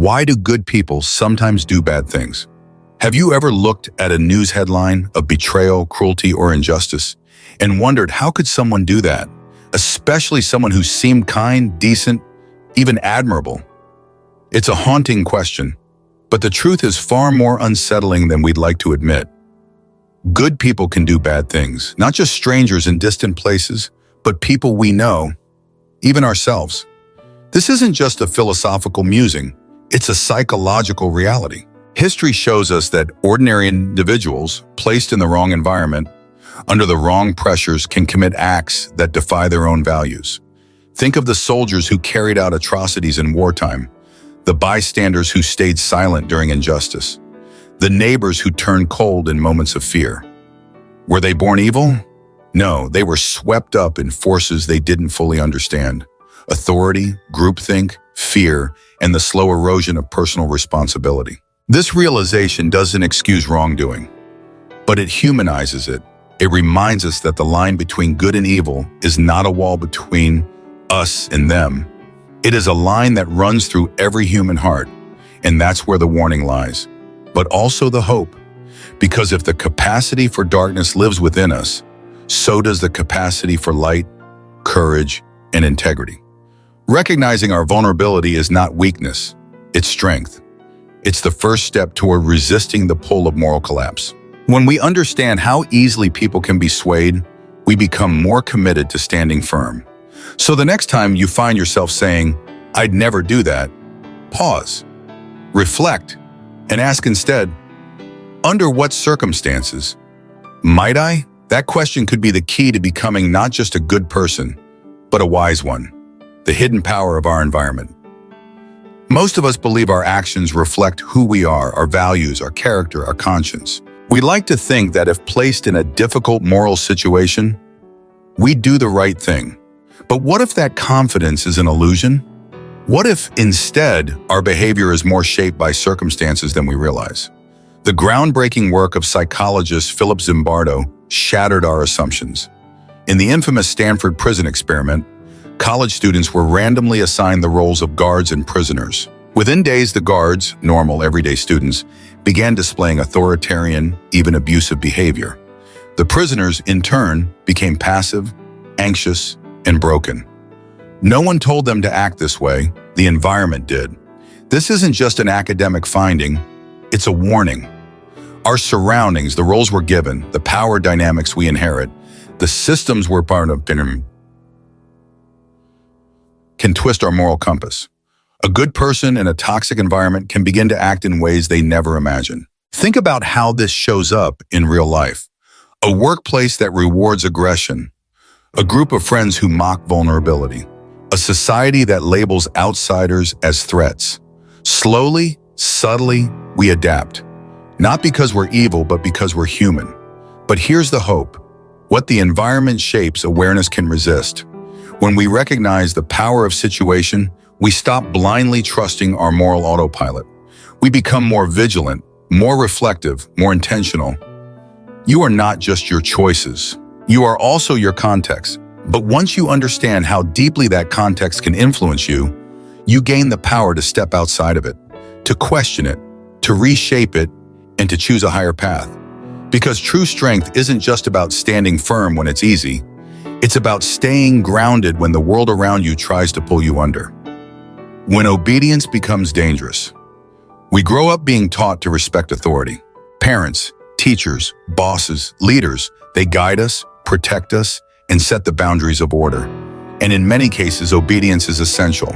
Why do good people sometimes do bad things? Have you ever looked at a news headline of betrayal, cruelty, or injustice and wondered how could someone do that, especially someone who seemed kind, decent, even admirable? It's a haunting question, but the truth is far more unsettling than we'd like to admit. Good people can do bad things, not just strangers in distant places, but people we know, even ourselves. This isn't just a philosophical musing, it's a psychological reality. History shows us that ordinary individuals, placed in the wrong environment, under the wrong pressures, can commit acts that defy their own values. Think of the soldiers who carried out atrocities in wartime, the bystanders who stayed silent during injustice, the neighbors who turned cold in moments of fear. Were they born evil? No, they were swept up in forces they didn't fully understand. Authority, groupthink, fear, and the slow erosion of personal responsibility. This realization doesn't excuse wrongdoing, but it humanizes it. It reminds us that the line between good and evil is not a wall between us and them. It is a line that runs through every human heart, and that's where the warning lies, but also the hope. Because if the capacity for darkness lives within us, so does the capacity for light, courage, and integrity. Recognizing our vulnerability is not weakness, it's strength. It's the first step toward resisting the pull of moral collapse. When we understand how easily people can be swayed, we become more committed to standing firm. So the next time you find yourself saying, "I'd never do that," pause, reflect, and ask instead, under what circumstances? Might I? That question could be the key to becoming not just a good person, but a wise one. The hidden power of our environment. Most of us believe our actions reflect who we are, our values, our character, our conscience. We like to think that if placed in a difficult moral situation, we do the right thing. But what if that confidence is an illusion? What if, instead, our behavior is more shaped by circumstances than we realize? The groundbreaking work of psychologist Philip Zimbardo shattered our assumptions. In the infamous Stanford prison experiment, college students were randomly assigned the roles of guards and prisoners. Within days, the guards, normal, everyday students, began displaying authoritarian, even abusive behavior. The prisoners, in turn, became passive, anxious, and broken. No one told them to act this way, the environment did. This isn't just an academic finding, it's a warning. Our surroundings, the roles we're given, the power dynamics we inherit, the systems we're part of, can twist our moral compass. A good person in a toxic environment can begin to act in ways they never imagined. Think about how this shows up in real life. A workplace that rewards aggression, a group of friends who mock vulnerability, a society that labels outsiders as threats. Slowly, subtly, we adapt. Not because we're evil, but because we're human. But here's the hope. What the environment shapes, awareness can resist. When we recognize the power of situation, we stop blindly trusting our moral autopilot. We become more vigilant, more reflective, more intentional. You are not just your choices. You are also your context. But once you understand how deeply that context can influence you, you gain the power to step outside of it, to question it, to reshape it, and to choose a higher path. Because true strength isn't just about standing firm when it's easy. It's about staying grounded when the world around you tries to pull you under. When obedience becomes dangerous, we grow up being taught to respect authority. Parents, teachers, bosses, leaders, they guide us, protect us, and set the boundaries of order. And in many cases, obedience is essential.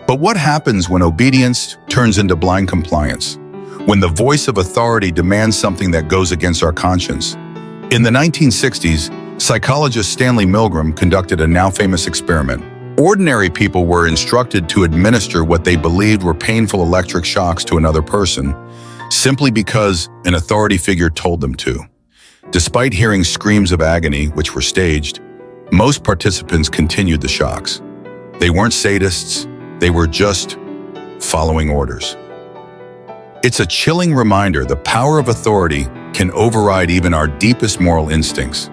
But what happens when obedience turns into blind compliance? When the voice of authority demands something that goes against our conscience? In the 1960s, psychologist Stanley Milgram conducted a now-famous experiment. Ordinary people were instructed to administer what they believed were painful electric shocks to another person, simply because an authority figure told them to. Despite hearing screams of agony, which were staged, most participants continued the shocks. They weren't sadists, they were just following orders. It's a chilling reminder the power of authority can override even our deepest moral instincts.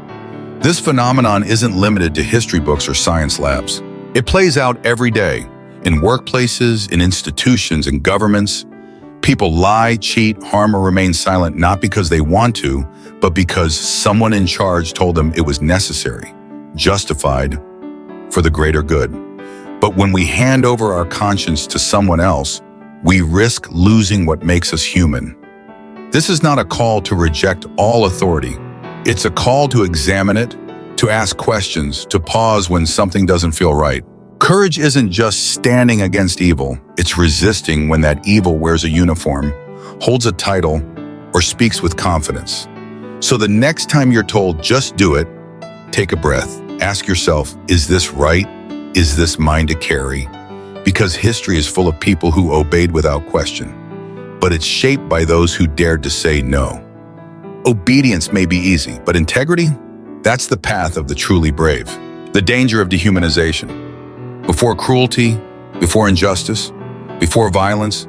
This phenomenon isn't limited to history books or science labs. It plays out every day, In workplaces, in institutions, in governments, people lie, cheat, harm, or remain silent not because they want to, but because someone in charge told them it was necessary, justified, for the greater good. But when we hand over our conscience to someone else, we risk losing what makes us human. This is not a call to reject all authority. It's a call to examine it, to ask questions, to pause when something doesn't feel right. Courage isn't just standing against evil, it's resisting when that evil wears a uniform, holds a title, or speaks with confidence. So the next time you're told, just do it, take a breath. Ask yourself, is this right? Is this mine to carry? Because history is full of people who obeyed without question, but it's shaped by those who dared to say no. Obedience may be easy, but integrity? That's the path of the truly brave. The danger of dehumanization. Before cruelty, before injustice, before violence,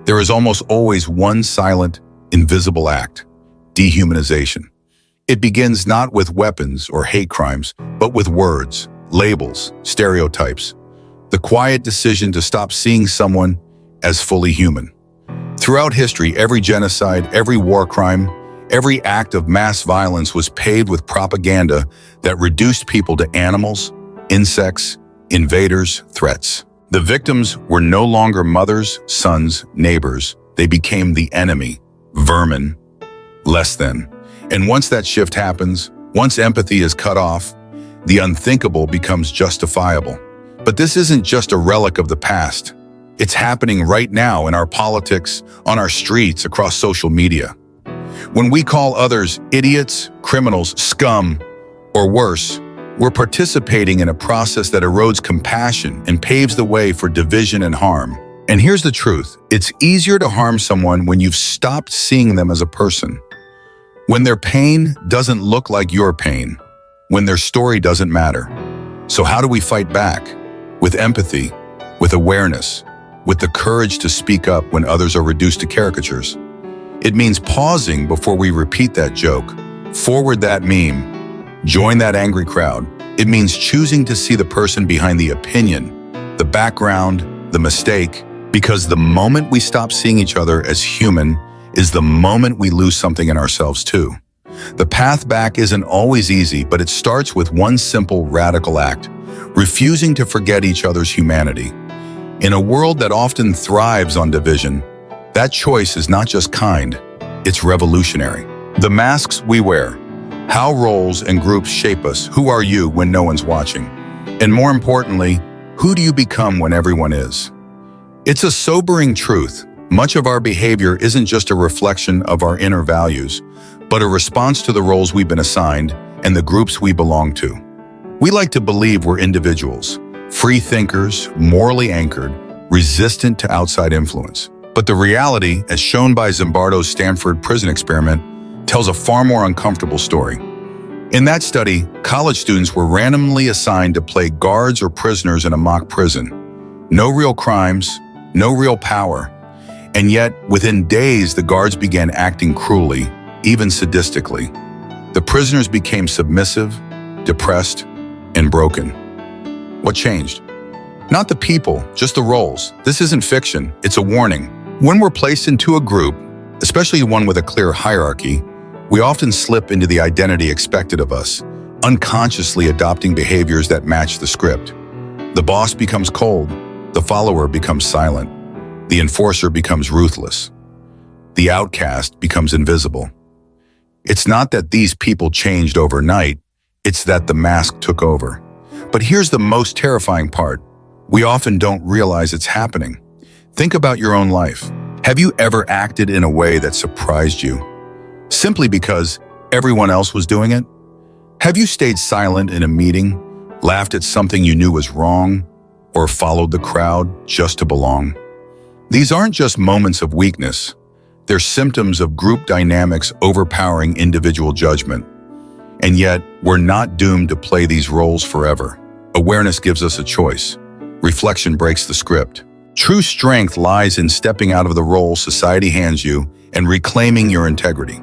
there is almost always one silent, invisible act: dehumanization. It begins not with weapons or hate crimes, but with words, labels, stereotypes. The quiet decision to stop seeing someone as fully human. Throughout history, every genocide, every war crime, every act of mass violence was paved with propaganda that reduced people to animals, insects, invaders, threats. The victims were no longer mothers, sons, neighbors. They became the enemy, vermin, less than. And once that shift happens, once empathy is cut off, the unthinkable becomes justifiable. But this isn't just a relic of the past. It's happening right now in our politics, on our streets, across social media. When we call others idiots, criminals, scum, or worse, we're participating in a process that erodes compassion and paves the way for division and harm. And here's the truth: it's easier to harm someone when you've stopped seeing them as a person. When their pain doesn't look like your pain. When their story doesn't matter. So how do we fight back? With empathy, with awareness, with the courage to speak up when others are reduced to caricatures. It means pausing before we repeat that joke, forward that meme, join that angry crowd. It means choosing to see the person behind the opinion, the background, the mistake, because the moment we stop seeing each other as human is the moment we lose something in ourselves too. The path back isn't always easy, but it starts with one simple, radical act: refusing to forget each other's humanity. In a world that often thrives on division, that choice is not just kind, it's revolutionary. The masks we wear, how roles and groups shape us. Who are you when no one's watching? And more importantly, who do you become when everyone is? It's a sobering truth. Much of our behavior isn't just a reflection of our inner values, but a response to the roles we've been assigned and the groups we belong to. We like to believe we're individuals, free thinkers, morally anchored, resistant to outside influence. But the reality, as shown by Zimbardo's Stanford prison experiment, tells a far more uncomfortable story. In that study, college students were randomly assigned to play guards or prisoners in a mock prison. No real crimes, no real power. And yet, within days, the guards began acting cruelly, even sadistically. The prisoners became submissive, depressed, and broken. What changed? Not the people, just the roles. This isn't fiction, it's a warning. When we're placed into a group, especially one with a clear hierarchy, we often slip into the identity expected of us, unconsciously adopting behaviors that match the script. The boss becomes cold, the follower becomes silent, the enforcer becomes ruthless, the outcast becomes invisible. It's not that these people changed overnight, it's that the mask took over. But here's the most terrifying part. We often don't realize it's happening. Think about your own life. Have you ever acted in a way that surprised you, simply because everyone else was doing it? Have you stayed silent in a meeting, laughed at something you knew was wrong, or followed the crowd just to belong? These aren't just moments of weakness. They're symptoms of group dynamics overpowering individual judgment. And yet, we're not doomed to play these roles forever. Awareness gives us a choice. Reflection breaks the script. True strength lies in stepping out of the role society hands you and reclaiming your integrity.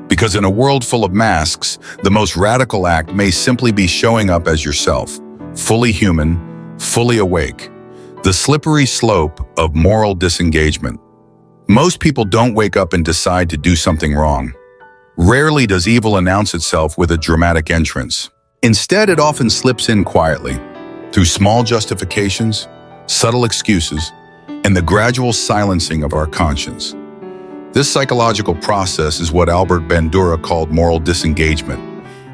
Because in a world full of masks, the most radical act may simply be showing up as yourself, fully human, fully awake. The slippery slope of moral disengagement. Most people don't wake up and decide to do something wrong. Rarely does evil announce itself with a dramatic entrance. Instead, it often slips in quietly, through small justifications, subtle excuses, and the gradual silencing of our conscience. This psychological process is what Albert Bandura called moral disengagement,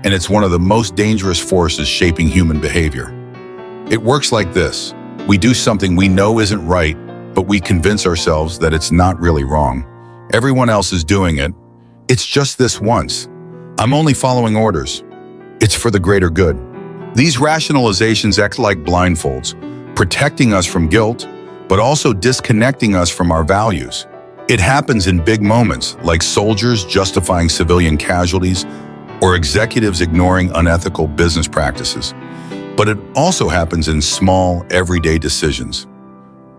and it's one of the most dangerous forces shaping human behavior. It works like this. We do something we know isn't right, but we convince ourselves that it's not really wrong. Everyone else is doing it. It's just this once. I'm only following orders. It's for the greater good. These rationalizations act like blindfolds, protecting us from guilt, but also disconnecting us from our values. It happens in big moments, like soldiers justifying civilian casualties or executives ignoring unethical business practices. But it also happens in small, everyday decisions.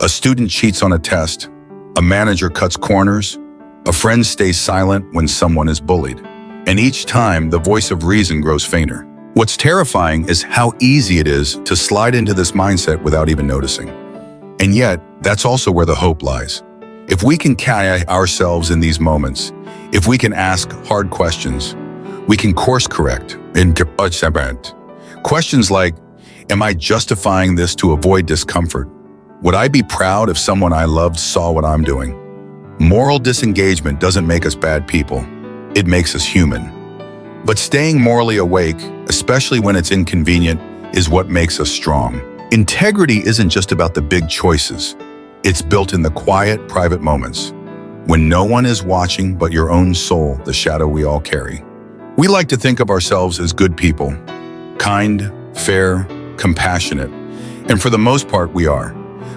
A student cheats on a test, a manager cuts corners, a friend stays silent when someone is bullied. And each time, the voice of reason grows fainter. What's terrifying is how easy it is to slide into this mindset without even noticing. And yet, that's also where the hope lies. If we can catch ourselves in these moments, if we can ask hard questions, we can course correct and questions like, am I justifying this to avoid discomfort? Would I be proud if someone I loved saw what I'm doing? Moral disengagement doesn't make us bad people. It makes us human. But staying morally awake, especially when it's inconvenient, is what makes us strong. Integrity isn't just about the big choices. It's built in the quiet, private moments, when no one is watching but your own soul, the shadow we all carry. We like to think of ourselves as good people, kind, fair, compassionate, and for the most part we are.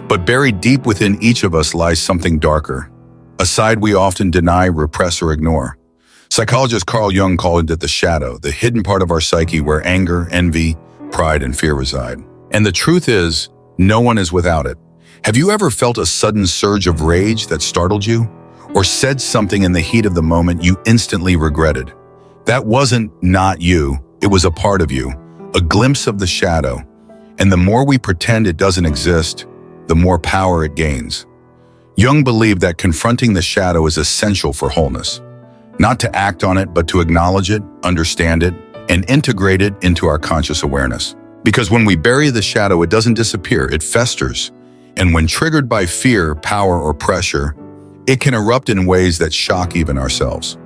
But buried deep within each of us lies something darker, a side we often deny, repress, or ignore. Psychologist Carl Jung called it the shadow, the hidden part of our psyche where anger, envy, pride, and fear reside. And the truth is, no one is without it. Have you ever felt a sudden surge of rage that startled you? Or said something in the heat of the moment you instantly regretted? That wasn't not you, it was a part of you, a glimpse of the shadow. And the more we pretend it doesn't exist, the more power it gains. Jung believed that confronting the shadow is essential for wholeness. Not to act on it, but to acknowledge it, understand it, and integrate it into our conscious awareness. Because when we bury the shadow, it doesn't disappear, it festers. And when triggered by fear, power, or pressure, it can erupt in ways that shock even ourselves.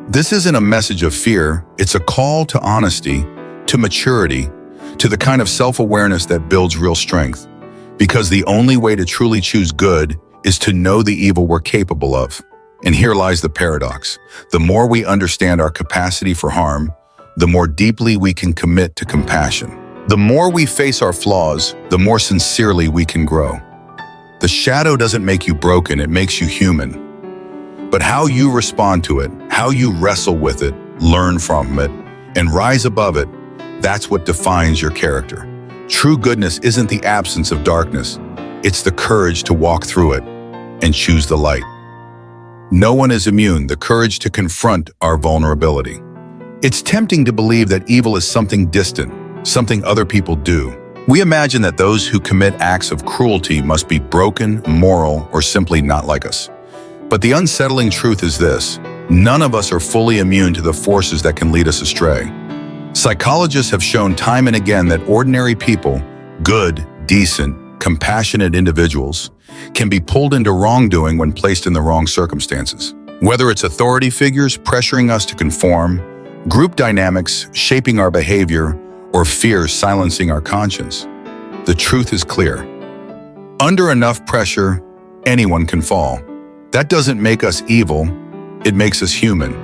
This isn't a message of fear, it's a call to honesty, to maturity, to the kind of self-awareness that builds real strength. Because the only way to truly choose good is to know the evil we're capable of. And here lies the paradox. The more we understand our capacity for harm, the more deeply we can commit to compassion. The more we face our flaws, the more sincerely we can grow. The shadow doesn't make you broken, it makes you human. But how you respond to it, how you wrestle with it, learn from it, and rise above it, that's what defines your character. True goodness isn't the absence of darkness, it's the courage to walk through it and choose the light. No one is immune, the courage to confront our vulnerability. It's tempting to believe that evil is something distant, something other people do. We imagine that those who commit acts of cruelty must be broken, moral, or simply not like us. But the unsettling truth is this: none of us are fully immune to the forces that can lead us astray. Psychologists have shown time and again that ordinary people, good, decent, compassionate individuals, can be pulled into wrongdoing when placed in the wrong circumstances. Whether it's authority figures pressuring us to conform, group dynamics shaping our behavior, or fear silencing our conscience, the truth is clear. Under enough pressure, anyone can fall. That doesn't make us evil, it makes us human.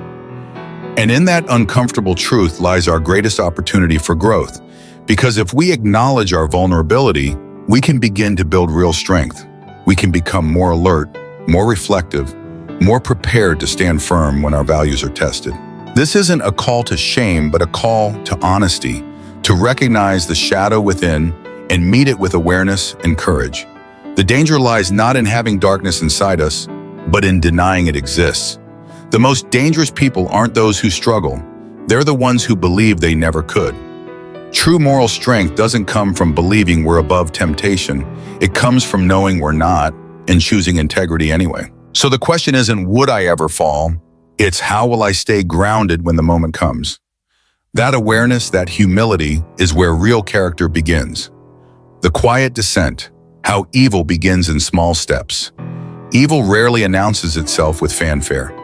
And in that uncomfortable truth lies our greatest opportunity for growth, because if we acknowledge our vulnerability, we can begin to build real strength. We can become more alert, more reflective, more prepared to stand firm when our values are tested. This isn't a call to shame, but a call to honesty, to recognize the shadow within and meet it with awareness and courage. The danger lies not in having darkness inside us, but in denying it exists. The most dangerous people aren't those who struggle, they're the ones who believe they never could. True moral strength doesn't come from believing we're above temptation. It comes from knowing we're not and choosing integrity anyway. So the question isn't, would I ever fall? It's, how will I stay grounded when the moment comes? That awareness, that humility, is where real character begins. The quiet descent, how evil begins in small steps. Evil rarely announces itself with fanfare.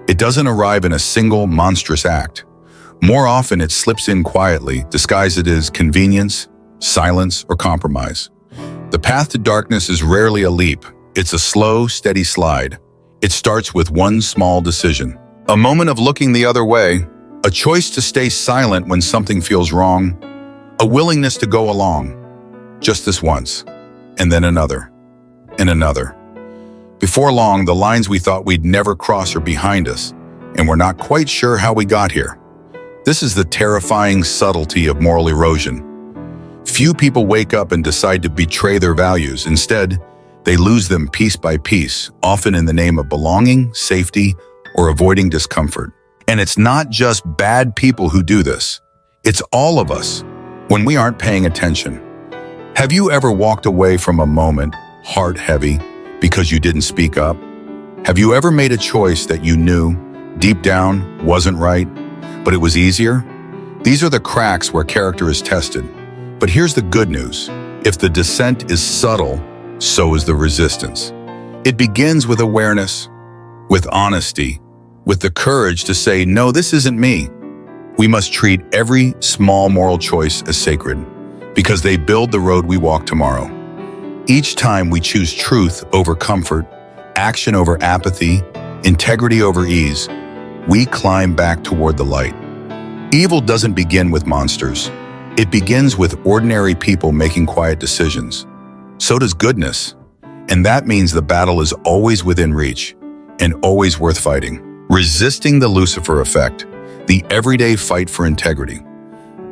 It doesn't arrive in a single monstrous act. More often, it slips in quietly, disguised as convenience, silence, or compromise. The path to darkness is rarely a leap. It's a slow, steady slide. It starts with one small decision. A moment of looking the other way, a choice to stay silent when something feels wrong, a willingness to go along, just this once, and then another, and another. Before long, the lines we thought we'd never cross are behind us, and we're not quite sure how we got here. This is the terrifying subtlety of moral erosion. Few people wake up and decide to betray their values. Instead, they lose them piece by piece, often in the name of belonging, safety, or avoiding discomfort. And it's not just bad people who do this. It's all of us, when we aren't paying attention. Have you ever walked away from a moment, heart heavy, because you didn't speak up? Have you ever made a choice that you knew, deep down, wasn't right, but it was easier? These are the cracks where character is tested. But here's the good news. If the descent is subtle, so is the resistance. It begins with awareness, with honesty, with the courage to say, no, this isn't me. We must treat every small moral choice as sacred, because they build the road we walk tomorrow. Each time we choose truth over comfort, action over apathy, integrity over ease, we climb back toward the light. Evil doesn't begin with monsters. It begins with ordinary people making quiet decisions. So does goodness. And that means the battle is always within reach and always worth fighting. Resisting the Lucifer effect, the everyday fight for integrity.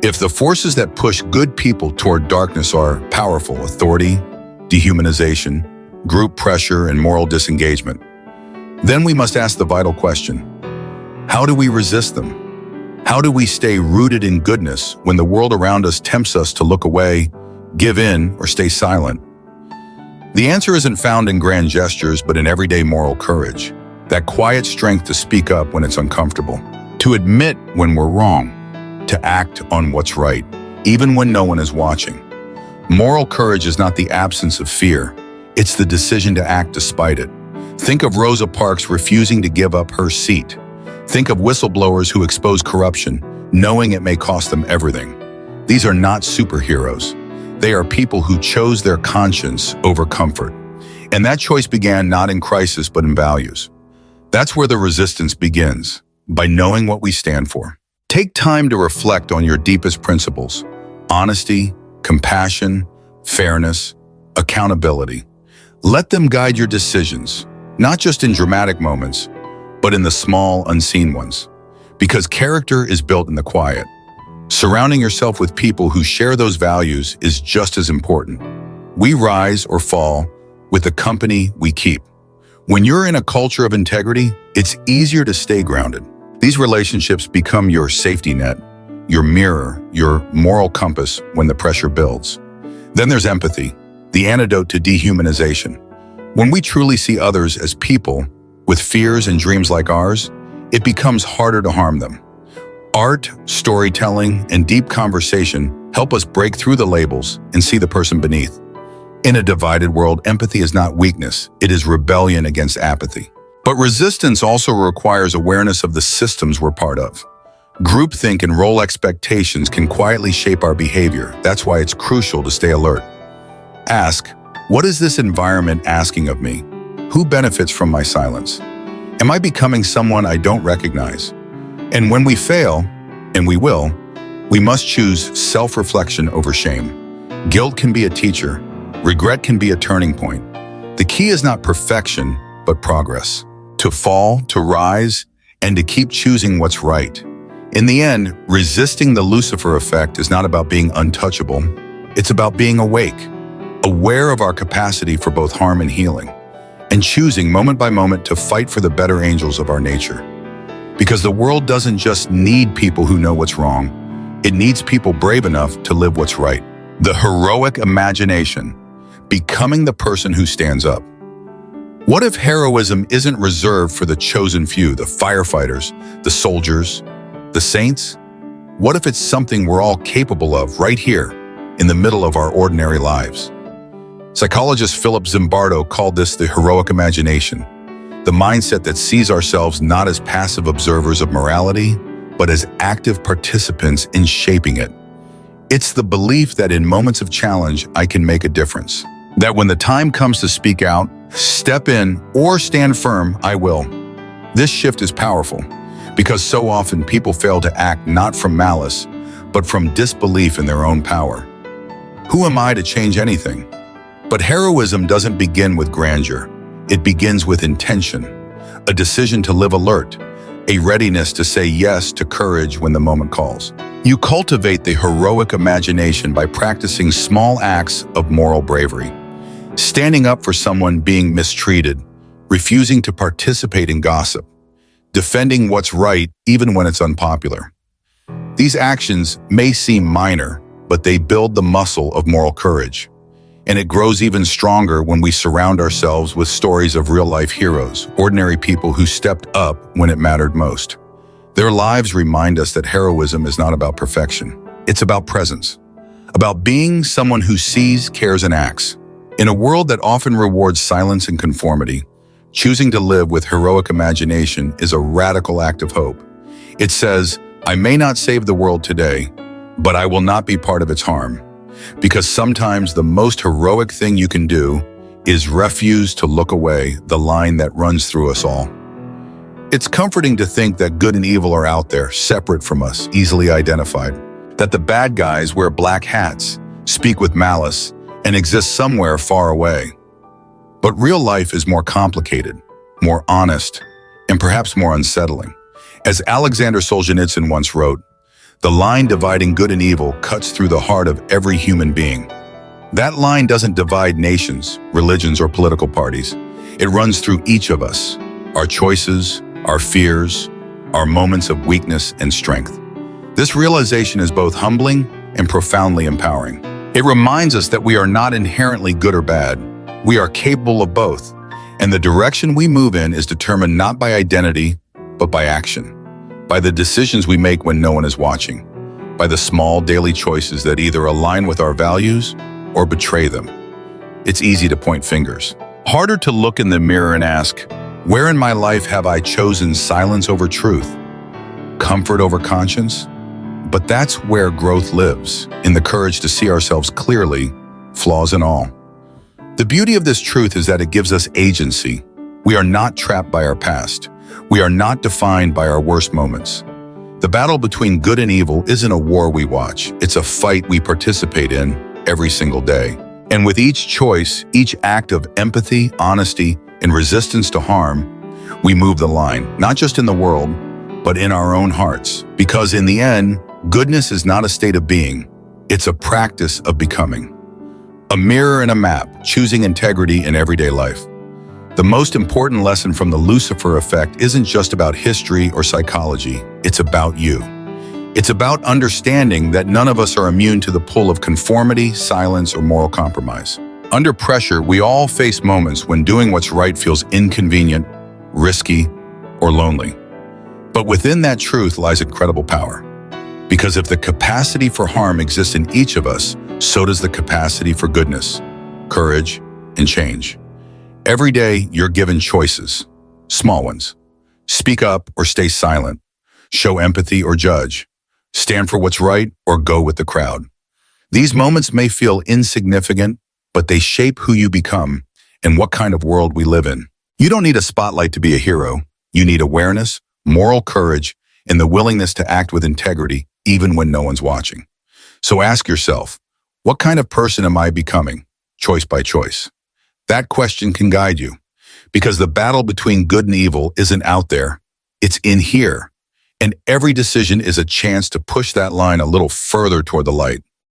If the forces that push good people toward darkness are powerful authority, dehumanization, group pressure, and moral disengagement, then we must ask the vital question: how do we resist them? How do we stay rooted in goodness when the world around us tempts us to look away, give in, or stay silent? The answer isn't found in grand gestures, but in everyday moral courage. That quiet strength to speak up when it's uncomfortable, to admit when we're wrong, to act on what's right, even when no one is watching. Moral courage is not the absence of fear. It's the decision to act despite it. Think of Rosa Parks refusing to give up her seat. Think of whistleblowers who expose corruption, knowing it may cost them everything. These are not superheroes. They are people who chose their conscience over comfort. And that choice began not in crisis, but in values. That's where the resistance begins, by knowing what we stand for. Take time to reflect on your deepest principles: honesty, compassion, fairness, accountability. Let them guide your decisions, not just in dramatic moments, but in the small, unseen ones. Because character is built in the quiet. Surrounding yourself with people who share those values is just as important. We rise or fall with the company we keep. When you're in a culture of integrity, it's easier to stay grounded. These relationships become your safety net, your mirror, your moral compass when the pressure builds. Then there's empathy, the antidote to dehumanization. When we truly see others as people with fears and dreams like ours, it becomes harder to harm them. Art, storytelling, and deep conversation help us break through the labels and see the person beneath. In a divided world, empathy is not weakness, it is rebellion against apathy. But resistance also requires awareness of the systems we're part of. Groupthink and role expectations can quietly shape our behavior. That's why it's crucial to stay alert. Ask, what is this environment asking of me? Who benefits from my silence? Am I becoming someone I don't recognize? And when we fail, and we will, we must choose self-reflection over shame. Guilt can be a teacher. Regret can be a turning point. The key is not perfection, but progress. To fall, to rise, and to keep choosing what's right. In the end, resisting the Lucifer effect is not about being untouchable. It's about being awake, aware of our capacity for both harm and healing, and choosing moment by moment to fight for the better angels of our nature. Because the world doesn't just need people who know what's wrong, It needs people brave enough to live what's right. The heroic imagination, becoming the person who stands up. What if heroism isn't reserved for the chosen few, the firefighters, the soldiers, the saints? What if it's something we're all capable of right here, in the middle of our ordinary lives? Psychologist Philip Zimbardo called this the heroic imagination, the mindset that sees ourselves not as passive observers of morality, but as active participants in shaping it. It's the belief that in moments of challenge, I can make a difference. That when the time comes to speak out, step in, or stand firm, I will. This shift is powerful because so often people fail to act not from malice, but from disbelief in their own power. Who am I to change anything? But heroism doesn't begin with grandeur. It begins with intention, a decision to live alert, a readiness to say yes to courage when the moment calls. You cultivate the heroic imagination by practicing small acts of moral bravery. Standing up for someone being mistreated, refusing to participate in gossip, defending what's right even when it's unpopular. These actions may seem minor, but they build the muscle of moral courage. And it grows even stronger when we surround ourselves with stories of real-life heroes, ordinary people who stepped up when it mattered most. Their lives remind us that heroism is not about perfection. It's about presence, about being someone who sees, cares, and acts. In a world that often rewards silence and conformity, choosing to live with heroic imagination is a radical act of hope. It says, I may not save the world today, but I will not be part of its harm. Because sometimes the most heroic thing you can do is refuse to look away, the line that runs through us all. It's comforting to think that good and evil are out there, separate from us, easily identified. That the bad guys wear black hats, speak with malice, and exist somewhere far away. But real life is more complicated, more honest, and perhaps more unsettling. As Alexander Solzhenitsyn once wrote, the line dividing good and evil cuts through the heart of every human being. That line doesn't divide nations, religions, or political parties. It runs through each of us, our choices, our fears, our moments of weakness and strength. This realization is both humbling and profoundly empowering. It reminds us that we are not inherently good or bad. We are capable of both, and the direction we move in is determined not by identity, but by action. By the decisions we make when no one is watching, by the small daily choices that either align with our values or betray them. It's easy to point fingers. Harder to look in the mirror and ask, where in my life have I chosen silence over truth, comfort over conscience? But that's where growth lives, in the courage to see ourselves clearly, flaws and all. The beauty of this truth is that it gives us agency. We are not trapped by our past. We are not defined by our worst moments. The battle between good and evil isn't a war we watch. It's a fight we participate in every single day. And with each choice, each act of empathy, honesty, and resistance to harm, we move the line, not just in the world, but in our own hearts. Because in the end, goodness is not a state of being. It's a practice of becoming. A mirror and a map, choosing integrity in everyday life. The most important lesson from the Lucifer effect isn't just about history or psychology, it's about you. It's about understanding that none of us are immune to the pull of conformity, silence, or moral compromise. Under pressure, we all face moments when doing what's right feels inconvenient, risky, or lonely. But within that truth lies incredible power. Because if the capacity for harm exists in each of us, so does the capacity for goodness, courage, and change. Every day, you're given choices, small ones. Speak up or stay silent. Show empathy or judge. Stand for what's right or go with the crowd. These moments may feel insignificant, but they shape who you become and what kind of world we live in. You don't need a spotlight to be a hero. You need awareness, moral courage, and the willingness to act with integrity, even when no one's watching. So ask yourself, what kind of person am I becoming, choice by choice? That question can guide you, because the battle between good and evil isn't out there, it's in here. And every decision is a chance to push that line a little further toward the light.